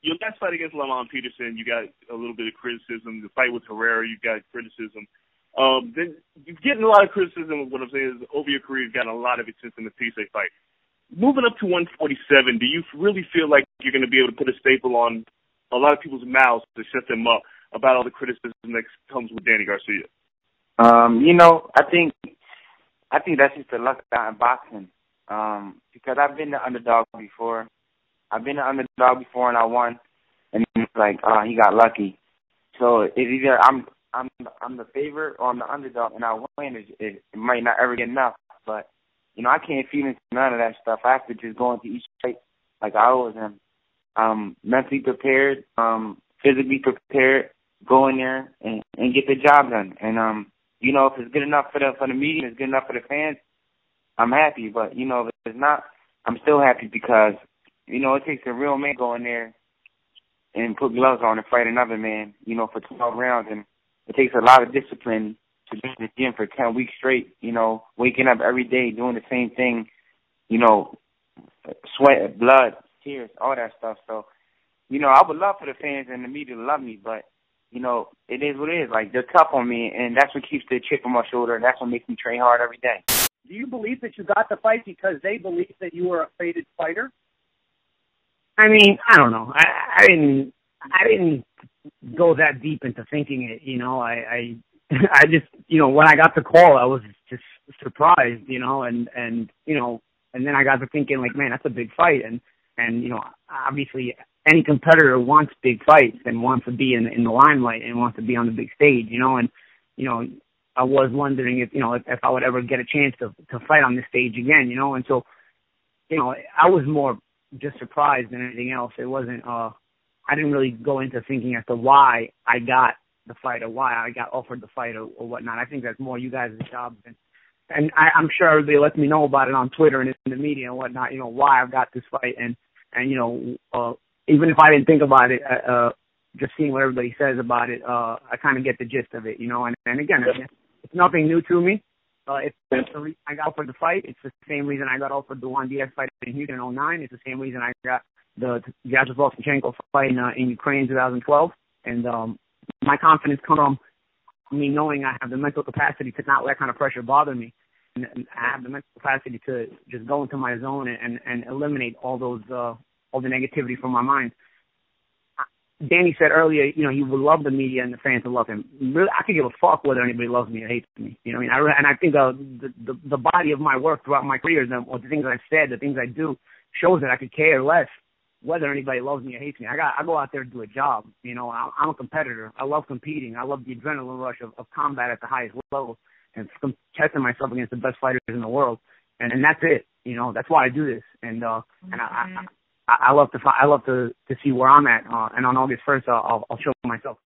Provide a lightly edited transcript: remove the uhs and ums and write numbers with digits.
Your last fight against Lamont Peterson, you got a little bit of criticism. The fight with Herrera, you got criticism. Then you're getting a lot of criticism. What I'm saying is, over your career, you've gotten a lot of it since in the Matthysse fight. Moving up to 147, do you really feel like you're going to be able to put a staple on a lot of people's mouths to shut them up about all the criticism that comes with Danny Garcia? I think that's just the luck in boxing. Because I've been the underdog before. And I won, and it's like, he got lucky. So it's either I'm the favorite or I'm the underdog, and I win. It might not ever get enough, but I can't feed into none of that stuff. I have to just go into each fight like I always am. Mentally prepared, physically prepared, go in there and get the job done. And if it's good enough for the media, it's good enough for the fans, I'm happy. But if it's not, I'm still happy because it takes a real man to go in there and put gloves on and fight another man, for 12 rounds. And it takes a lot of discipline to be in the gym for 10 weeks straight, waking up every day, doing the same thing, sweat, blood, tears, all that stuff. So, I would love for the fans and the media to love me, but, it is what it is. Like, they're tough on me, and that's what keeps the chip on my shoulder, and that's what makes me train hard every day. Do you believe that you got the fight because they believed that you were a fated fighter? I mean, I don't know. I didn't go that deep into thinking it. I just, when I got the call, I was just surprised, and then I got to thinking, like, man, that's a big fight, and obviously any competitor wants big fights and wants to be in the limelight and wants to be on the big stage, and I was wondering if I would ever get a chance to fight on this stage again, and so I was more just surprised than anything else. It wasn't I didn't really go into thinking as to why I got the fight or why I got offered the fight or whatnot. I think that's more you guys' job, and I'm sure everybody lets me know about it on Twitter and in the media and whatnot, why I've got this fight, and even if I didn't think about it, just seeing what everybody says about it, I kind of get the gist of it, and again, it's nothing new to me. It's the reason I got offered the fight. It's the same reason I got offered the Juan Diaz fight in Houston in 2009. It's the same reason I got the Vyacheslav Senchenko fight in Ukraine in 2012. And my confidence comes from me knowing I have the mental capacity to not let kind of pressure bother me. And I have the mental capacity to just go into my zone and eliminate all the negativity from my mind. Danny said earlier, he would love the media and the fans to love him. Really, I could give a fuck whether anybody loves me or hates me. And I think the body of my work throughout my career, or the things I've said, the things I do, shows that I could care less whether anybody loves me or hates me. I go out there to do a job. I'm a competitor. I love competing. I love the adrenaline rush of combat at the highest level and testing myself against the best fighters in the world. And that's it. That's why I do this. And I love to see where I'm at, and on August 1st, I'll show myself.